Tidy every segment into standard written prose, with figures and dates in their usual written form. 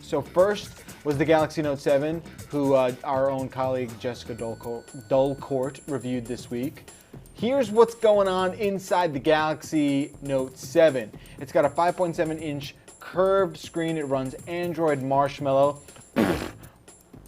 So first was the Galaxy Note 7, who our own colleague Jessica Dulcourt reviewed this week. Here's what's going on inside the Galaxy Note 7. It's got a 5.7-inch curved screen. It runs Android Marshmallow.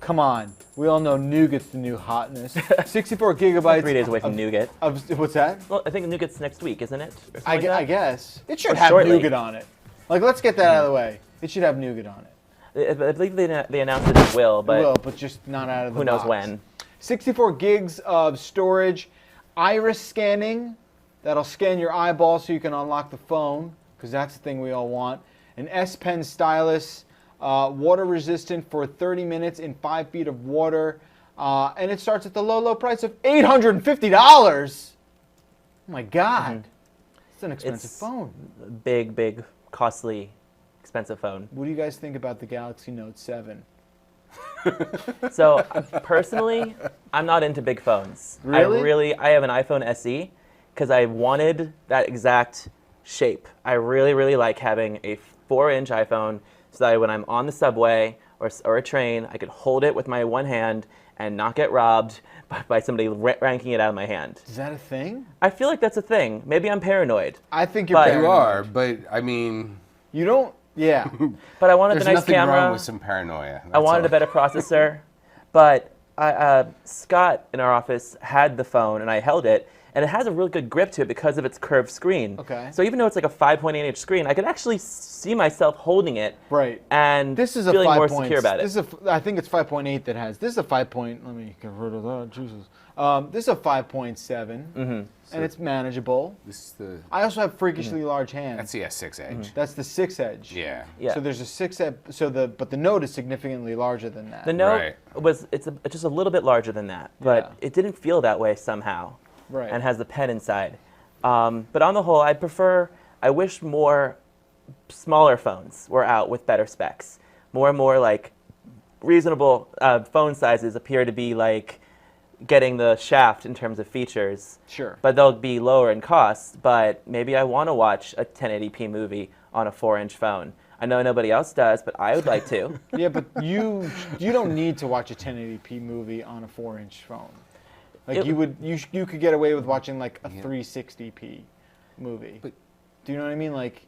Come on. We all know Nougat's the new hotness. 64 gigabytes. 3 days away from Nougat. What's that? Well, I think Nougat's next week, isn't it? I guess. It should Or have shortly. Nougat on it. Like, let's get that out of the way. It should have Nougat on it. I believe they announced that it will, but It will, but just not out of the who knows box. when. 64 gigs of storage. Iris scanning. That'll scan your eyeball so you can unlock the phone, because that's the thing we all want. An S Pen stylus. Water resistant for 30 minutes in 5 feet of water. And it starts at the low price of $850. Oh my God. It's an expensive phone. Big, costly, expensive phone. What do you guys think about the Galaxy Note 7? So personally, I'm not into big phones. Really? I have an iPhone SE because I wanted that exact shape. I really like having a 4-inch iPhone so that when I'm on the subway or a train, I could hold it with my one hand and not get robbed by somebody ranking it out of my hand. Is that a thing? I feel like that's a thing. Maybe I'm paranoid. I think you're But- paranoid. You are, but I mean, You don't? Yeah. But I wanted there's the nice nothing camera. wrong with some paranoia. I wanted a better processor, but Scott in our office had the phone, and I held it, and it has a really good grip to it because of its curved screen. Okay. So even though it's like a 5.8-inch screen, I could actually see myself holding it. Right. And This is a feeling 5 more points. secure about it. This is I think it's 5.8 that has. This is a 5 point. Let me get rid of that. Jesus. This is a 5.7, and it's manageable. This is the I also have freakishly large hands. that's the S6 Edge. That's the 6 edge. Yeah. Yeah. So there's a 6 edge. But the Note is significantly larger than that. The Note Right. it's just a little bit larger than that, but Yeah. it didn't feel that way somehow. Right. And has the pen inside. But on the whole, I wish more smaller phones were out with better specs. More and more like reasonable phone sizes appear to be like getting the shaft in terms of features. Sure. But they'll be lower in cost, but maybe I want to watch a 1080p movie on a 4-inch phone. I know nobody else does, but I would like to. Yeah, but you don't need to watch a 1080p movie on a 4-inch phone. Like you could get away with watching like a 360p movie. But- do you know what I mean? Like,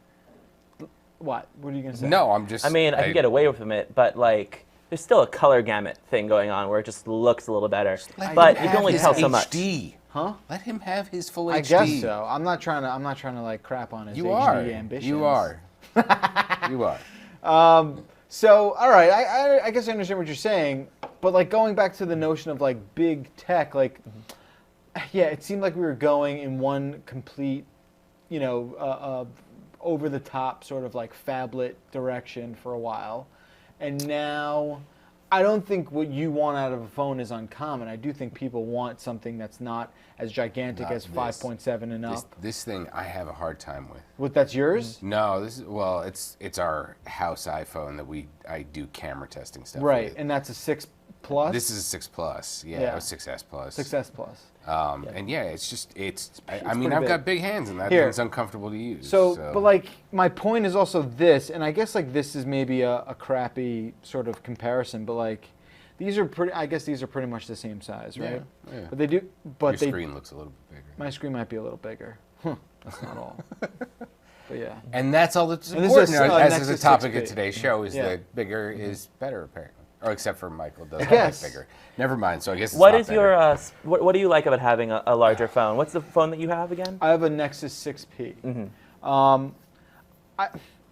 what? What are you gonna say? No, I'm just. I mean, I could get away with it, but like, there's still a color gamut thing going on where it just looks a little better. Let But him you can have only his tell so much. HD. Huh? Let him have his full I HD. guess so. I'm not trying to like crap on his You HD are. ambitions. You are. You are. So, all right, I guess I understand what you're saying, but like going back to the notion of like big tech, like, yeah, it seemed like we were going in one complete, over the top sort of like phablet direction for a while, and now I don't think what you want out of a phone is uncommon. I do think people want something that's not as gigantic Not as this. 5.7 and up. This thing I have a hard time with. What, that's yours? No, it's our house iPhone that I do camera testing stuff Right, with. and that's a 6 Plus? This is a 6 Plus. Yeah, Yeah. a 6S Plus. 6S Plus. And yeah, it's just I pretty mean, I've big. got big hands and that Here. thing's uncomfortable to use. So, but like, my point is also this, and I guess like this is maybe a crappy sort of comparison, but like, these are pretty much the same size, right? Yeah. But they do, but your screen looks a little bit bigger. my screen might be a little bigger. That's not all. But yeah. And that's all that's And this important is, as Nexus is the topic 6P. of today's show is Yeah. that bigger is better apparently. Or except for Michael doesn't guess. like bigger. Never mind. So I guess it's What not is better. your what do you like about having a larger phone? What's the phone that you have again? I have a Nexus 6P.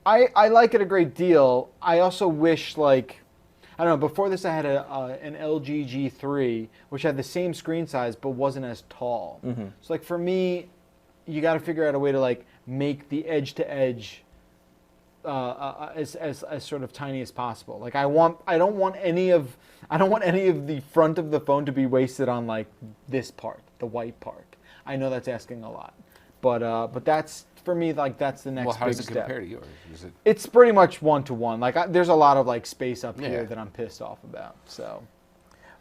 I like it a great deal. I also wish, like, I don't know, before this I had an LG G3, which had the same screen size but wasn't as tall. So, like, for me, you got to figure out a way to, like, make the edge-to-edge as sort of tiny as possible. Like, I don't want any of the front of the phone to be wasted on, like, this part, the white part. I know that's asking a lot, but that's, for me, like, that's the next Well, how big does it step. compare to yours? Is it It's pretty much one-to-one. Like, there's a lot of, like, space up Yeah. here that I'm pissed off about. So,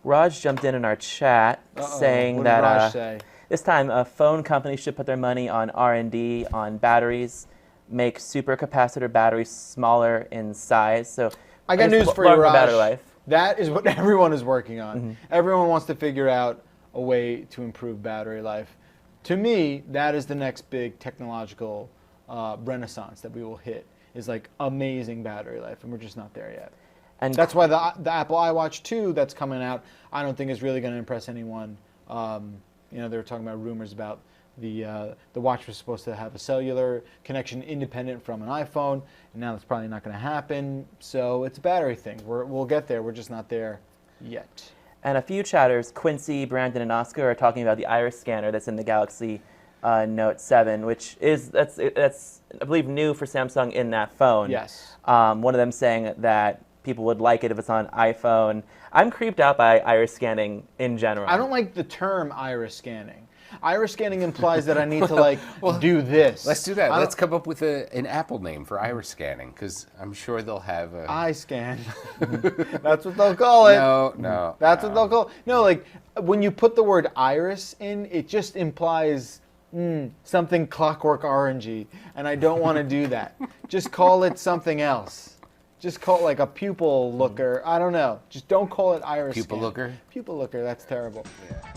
Raj jumped in our chat saying what did that Raj say? this time a phone company should put their money on R&D on batteries, make supercapacitor batteries smaller in size. So I got news for you, longer Raj. battery life. That is what everyone is working on. Mm-hmm. Everyone wants to figure out a way to improve battery life. To me, that is the next big technological renaissance that we will hit, is like amazing battery life, and we're just not there yet. And That's why the Apple iWatch 2 that's coming out, I don't think is really going to impress anyone. You know, they were talking about rumors about the watch was supposed to have a cellular connection independent from an iPhone, and now that's probably not going to happen. So it's a battery thing. We'll get there. We're just not there yet. And a few chatters, Quincy, Brandon, and Oscar, are talking about the iris scanner that's in the Galaxy Note 7, which is that's I believe new for Samsung in that phone. Yes. One of them saying that people would like it if it's on iPhone. I'm creeped out by iris scanning in general. I don't like the term iris scanning. Iris scanning implies that I need to do this. Let's do that. Let's come up with an Apple name for iris scanning, because I'm sure they'll have a... iScan. That's what they'll call it. No. That's what they'll call it. No, like when you put the word iris in, it just implies something Clockwork Orangey, and I don't want to do that. Just call it something else. Just call it like a pupil looker. I don't know. Just don't call it iris Pupil scan. looker? Pupil looker, that's terrible. Yeah.